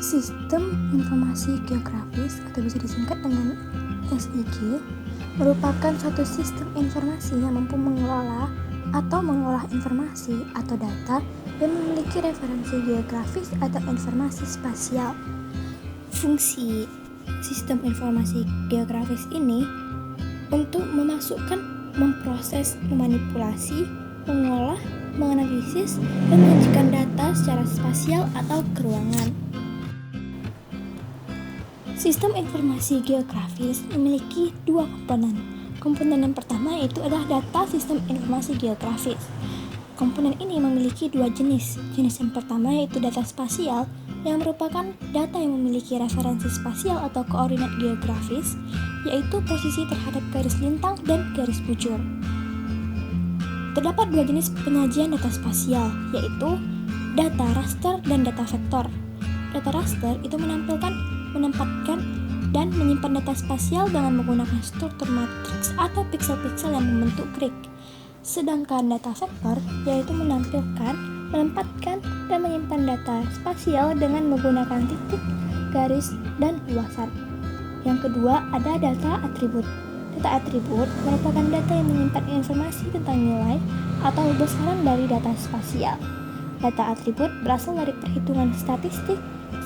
Sistem Informasi Geografis atau bisa disingkat dengan SIG merupakan suatu sistem informasi yang mampu mengelola atau mengolah informasi atau data yang memiliki referensi geografis atau informasi spasial. Fungsi sistem informasi geografis ini untuk memasukkan, memproses, memanipulasi, mengolah, menganalisis, dan menyajikan data secara spasial atau keruangan. Sistem informasi geografis memiliki dua komponen. Komponen yang pertama yaitu adalah data sistem informasi geografis. Komponen ini memiliki dua jenis. Jenis yang pertama yaitu data spasial, yang merupakan data yang memiliki referensi spasial atau koordinat geografis, yaitu posisi terhadap garis lintang dan garis bujur. Terdapat dua jenis penyajian data spasial, yaitu data raster dan data vektor. Data raster itu menempatkan dan menyimpan data spasial dengan menggunakan struktur matriks atau piksel-piksel yang membentuk grid. Sedangkan data vektor yaitu menempatkan, dan menyimpan data spasial dengan menggunakan titik, garis, dan luasan. Yang kedua ada data atribut. Data atribut merupakan data yang menyimpan informasi tentang nilai atau besaran dari data spasial. Data atribut berasal dari perhitungan statistik,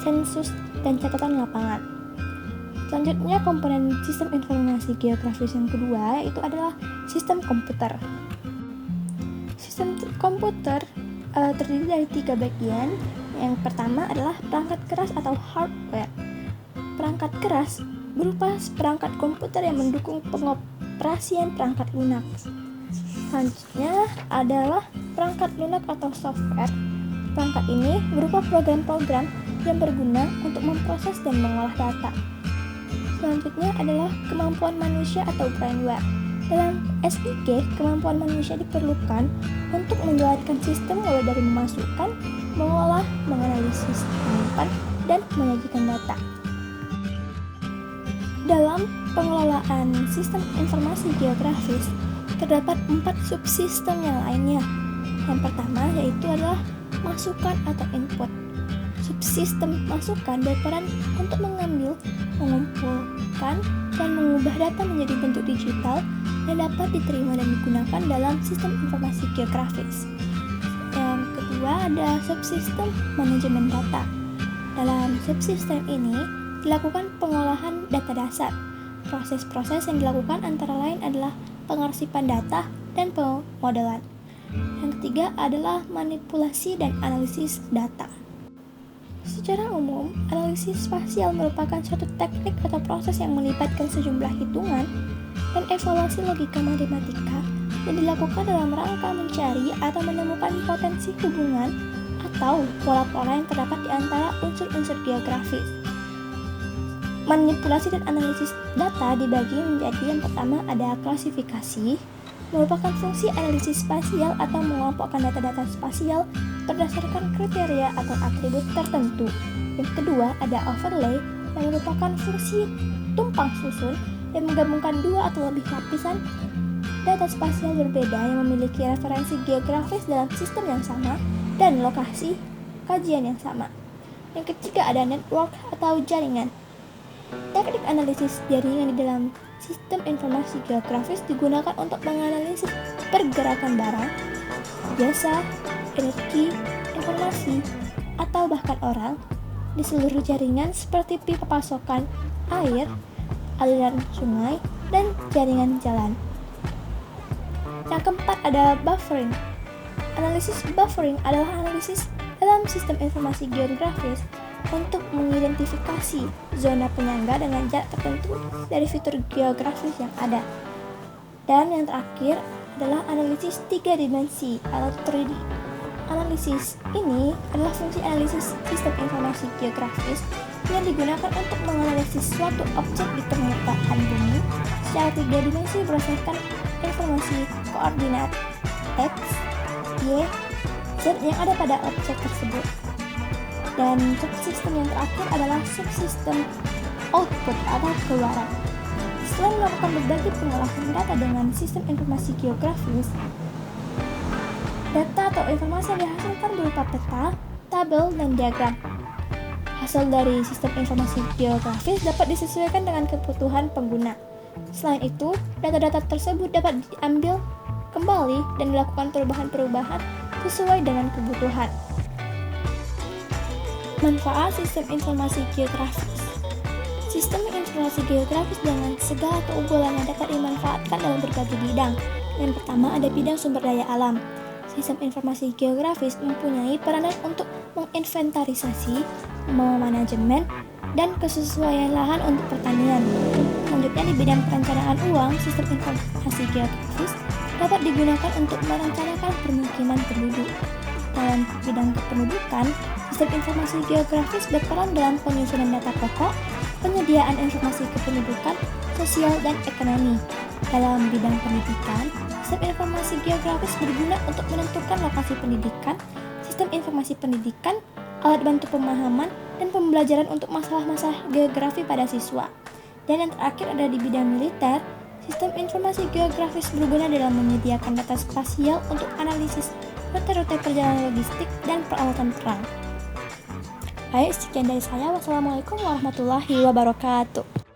sensus, dan catatan lapangan. Selanjutnya komponen sistem informasi geografis yang kedua yaitu adalah sistem komputer. Sistem komputer terdiri dari tiga bagian. Yang pertama adalah perangkat keras atau hardware. Perangkat keras berupa perangkat komputer yang mendukung pengoperasian perangkat lunak. Selanjutnya adalah perangkat lunak atau software. Perangkat ini berupa program-program yang berguna untuk memproses dan mengolah data. Selanjutnya adalah kemampuan manusia atau brainware. Dalam SIG, kemampuan manusia diperlukan untuk menjalankan sistem mulai dari memasukkan, mengolah, menganalisis, menyimpan, dan menyajikan data. Dalam pengelolaan sistem informasi geografis, terdapat 4 subsistem yang lainnya. Yang pertama yaitu adalah masukan atau input. Subsistem masukan berperan untuk mengambil, mengumpulkan, dan mengubah data menjadi bentuk digital yang dapat diterima dan digunakan dalam sistem informasi geografis. Yang kedua ada subsistem manajemen data. Dalam subsistem ini dilakukan pengolahan data dasar. Proses-proses yang dilakukan antara lain adalah pengarsipan data dan pemodelan. Yang ketiga adalah manipulasi dan analisis data. Secara umum, analisis spasial merupakan suatu teknik atau proses yang melibatkan sejumlah hitungan dan evaluasi logika matematika yang dilakukan dalam rangka mencari atau menemukan potensi hubungan atau pola-pola yang terdapat di antara unsur-unsur geografis. Manipulasi dan analisis data dibagi menjadi yang pertama ada klasifikasi, merupakan fungsi analisis spasial atau mengelompokkan data-data spasial berdasarkan kriteria atau atribut tertentu. Yang kedua ada overlay yang merupakan fungsi tumpang susun yang menggabungkan dua atau lebih lapisan data spasial berbeda yang memiliki referensi geografis dalam sistem yang sama dan lokasi kajian yang sama. Yang ketiga ada network atau jaringan. Teknik analisis jaringan di dalam sistem informasi geografis digunakan untuk menganalisis pergerakan barang, jasa, energi, informasi, atau bahkan orang di seluruh jaringan seperti pipa pasokan air, aliran sungai, dan jaringan jalan. Yang keempat ada buffering. Analisis buffering adalah analisis dalam sistem informasi geografis untuk mengidentifikasi zona penyangga dengan jarak tertentu dari fitur geografis yang ada. Dan yang terakhir adalah analisis 3 dimensi atau 3D. Analisis ini adalah fungsi analisis sistem informasi geografis yang digunakan untuk menganalisis suatu objek di permukaan bumi secara 3 dimensi berdasarkan informasi koordinat X, Y, Z yang ada pada objek tersebut. Dan subsistem yang terakhir adalah subsistem output atau keluaran. Selain melakukan berbagai pengolahan data dengan sistem informasi geografis, data atau informasi yang dihasilkan berupa peta, tabel, dan diagram. Hasil dari sistem informasi geografis dapat disesuaikan dengan kebutuhan pengguna. Selain itu, data-data tersebut dapat diambil kembali dan dilakukan perubahan-perubahan sesuai dengan kebutuhan. Manfaat sistem informasi geografis. Sistem informasi geografis dengan segala keunggulannya dapat dimanfaatkan dalam berbagai bidang. Yang pertama ada bidang sumber daya alam. Sistem informasi geografis mempunyai peranan untuk menginventarisasi, memanajemen, dan kesesuaian lahan untuk pertanian. Selanjutnya di bidang perencanaan uang, sistem informasi geografis dapat digunakan untuk merencanakan permukiman penduduk. Dalam bidang kependudukan, sistem informasi geografis berperan dalam penyusunan data pokok, penyediaan informasi kependudukan, sosial, dan ekonomi. Dalam bidang pendidikan, sistem informasi geografis berguna untuk menentukan lokasi pendidikan, sistem informasi pendidikan, alat bantu pemahaman, dan pembelajaran untuk masalah-masalah geografi pada siswa. Dan yang terakhir ada di bidang militer, sistem informasi geografis berguna dalam menyediakan data spasial untuk analisis rute-rute perjalanan logistik dan peralatan perang. Baik, sekian dari saya. Wassalamualaikum warahmatullahi wabarakatuh.